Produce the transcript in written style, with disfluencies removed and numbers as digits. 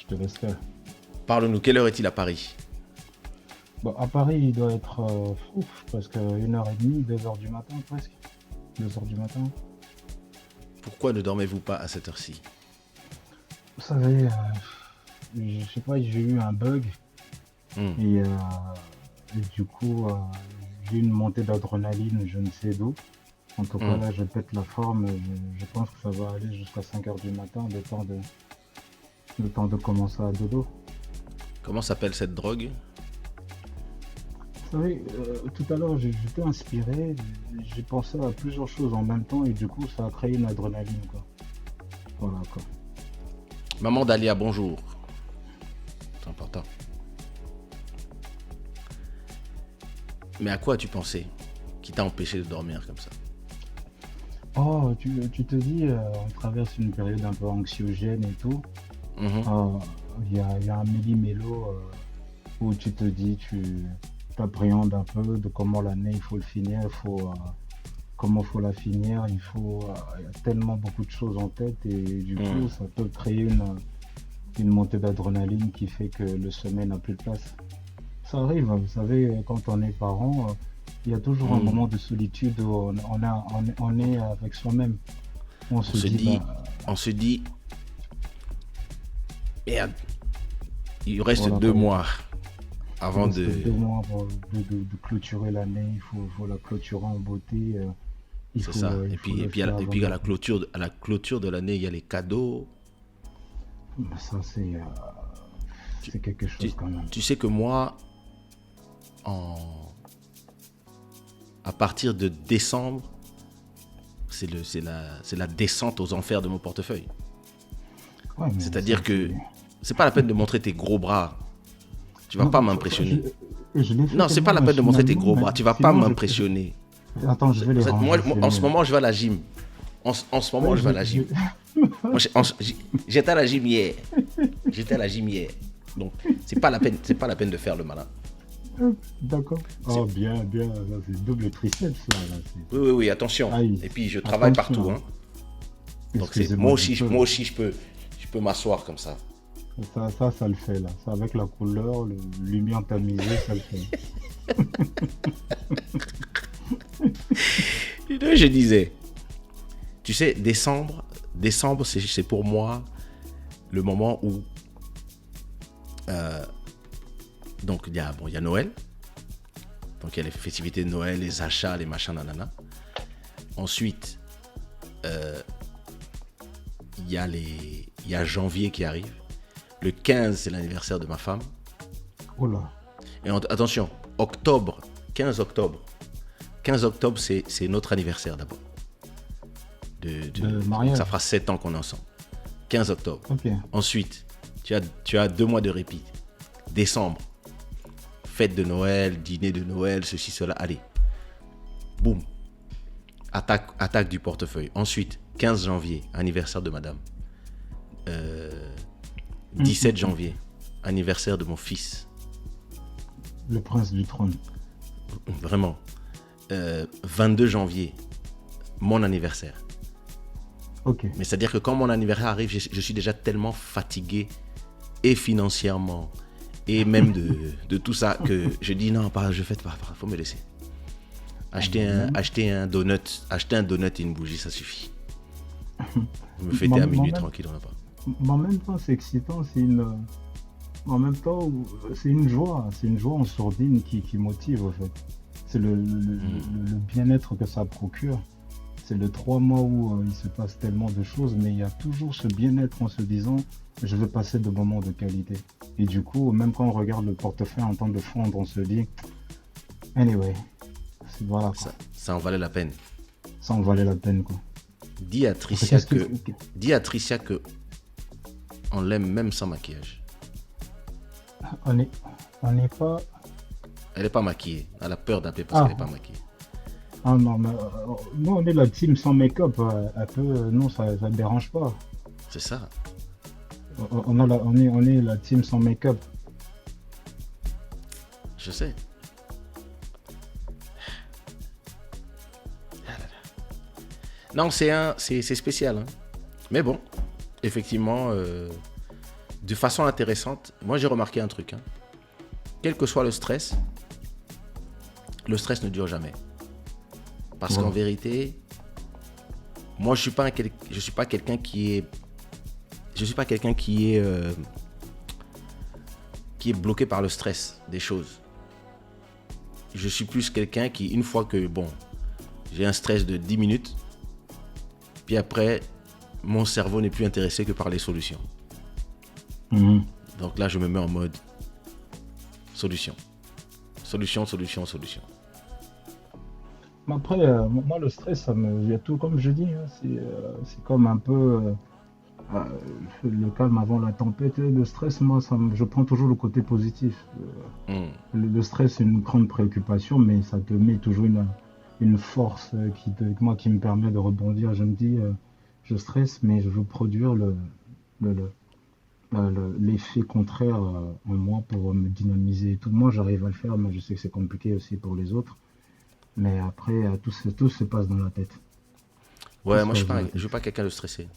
te laisse faire. Parle-nous, quelle heure est-il à Paris? Bon, à Paris, il doit être presque 1h30, 2h du matin, presque. 2h du matin. Pourquoi ne dormez-vous pas à cette heure-ci? Vous savez, je sais pas, j'ai eu un bug Hmm. et, du coup, j'ai eu une montée d'adrénaline, je ne sais d'où. En tout cas, Hmm. là, je pète la forme. Je pense que ça va aller jusqu'à 5h du matin, le temps de commencer à dodo. Comment s'appelle cette drogue? Vous savez, tout à l'heure, j'étais inspiré, j'ai pensé à plusieurs choses en même temps et du coup, ça a créé une adrénaline, quoi. Voilà, quoi. Maman Dalia, bonjour. C'est important. Mais à quoi as-tu pensé qui t'a empêché de dormir comme ça? Oh, tu te dis, on traverse une période un peu anxiogène et tout. Mhm. Il y a un méli-mélo où tu te dis, tu t'appréhendes un peu de comment l'année il faut le finir, comment faut la finir, il y a tellement beaucoup de choses en tête et du Hmm. coup ça peut créer une montée d'adrénaline qui fait que le sommeil n'a plus de place. Ça arrive, hein, vous savez, quand on est parent, il y a toujours un Hmm. moment de solitude où on est avec soi-même. On On se se dit, dit, bah on se dit, merde, il reste voilà deux quoi, mois il avant reste de... 2 mois de clôturer l'année, faut la clôturer en beauté, C'est ça. il Et faut puis, et le puis, faire et avant puis de... à la clôture de l'année, il y a les cadeaux. Ça, Tu, c'est quelque tu, chose quand même. tu sais que moi, en, à partir de décembre, c'est la descente aux enfers de mon portefeuille. Ouais, mais C'est-à-dire que c'est pas la peine de montrer tes gros bras. Tu vas Non, pas m'impressionner. je l'ai fait Non, c'est pas tellement la peine de montrer tes machinalement, gros mais bras. Tu vas pas sinon, m'impressionner. Attends, je vais les Moi, ranger, moi, c'est en ce mieux. moment, je vais à la gym. En ce moment, Ouais, je vais à la gym. Moi, j'étais à la gym hier. J'étais à la gym hier. Donc, c'est pas la peine de faire le malin. D'accord. C'est- Oh, bien, bien, ça, c'est double triceps, là, Oui, attention. Aïe, Et puis, je travaille attention, partout. hein. Hein. Donc, Excusez-moi du peu. moi aussi, je peux m'asseoir comme ça. Ça le fait, là. Ça, avec la couleur, lumière tamisée, ça le fait. Et donc, je disais, tu sais, décembre, c'est pour moi le moment où donc il y a Noël, donc il y a les festivités de Noël, les achats, les machins, nanana. Ensuite, il y a janvier qui arrive. Le 15, c'est l'anniversaire de ma femme. Oh là. Et attention, octobre, 15 octobre. 15 octobre, c'est notre anniversaire d'abord. De Donc mariage. ça fera 7 ans qu'on est ensemble. 15 octobre. Ok. Ensuite, tu as 2 mois de répit. Décembre, fête de Noël, dîner de Noël, ceci, cela. Allez, boum. Attaque du portefeuille. Ensuite, 15 janvier, anniversaire de madame. 17 janvier, anniversaire de mon fils. Le prince du trône. Vraiment. 22 janvier, mon anniversaire. Ok. Mais c'est-à-dire que quand mon anniversaire arrive, je suis déjà tellement fatigué, et financièrement, et même de tout ça, que je dis non, je fête pas, faut me laisser. Acheter un donut et une bougie, ça suffit. Me fêter à minuit tranquille, on n'a pas. Mais en même temps, c'est excitant, en même temps, c'est une joie en sourdine qui motive, en fait. C'est le bien-être que ça procure. C'est le 3 mois où il se passe tellement de choses, mais il y a toujours ce bien-être en se disant, je vais passer de moments de qualité. Et du coup, même quand on regarde le portefeuille en temps de fondre, on se dit, anyway, voilà, quoi. Ça en valait la peine. Ça en valait la peine, quoi. Dis à Tricia que on l'aime même sans maquillage. On n'est pas... Elle n'est pas maquillée. Elle a peur d'appeler parce qu'elle n'est pas maquillée. Ah non, mais nous on est la team sans make-up, un peu, non, ça ne dérange pas. C'est ça. On est la team sans make-up. Je sais. Non, c'est spécial. Hein. Mais bon, effectivement, de façon intéressante, moi j'ai remarqué un truc. Hein. Quel que soit le stress ne dure jamais. Parce qu'en vérité, moi je suis pas quelqu'un qui est bloqué par le stress des choses. Je suis plus quelqu'un qui, une fois que j'ai un stress de 10 minutes, puis après mon cerveau n'est plus intéressé que par les solutions. Donc là je me mets en mode solution. Mais après, moi, le stress, il y a tout, comme je dis, hein, c'est comme un peu euh, le calme avant la tempête. Et le stress, moi, je prends toujours le côté positif. Le stress, c'est une grande préoccupation, mais ça te met toujours une force qui me permet de rebondir. Je me dis, je stresse, mais je veux produire le- l'effet contraire en moi pour me dynamiser et tout. Moi, j'arrive à le faire, mais je sais que c'est compliqué aussi pour les autres. Mais après, tout se passe dans la tête. Tout Ouais, se moi je passe suis dans pas, la je suis tête. pas quelqu'un de stressé.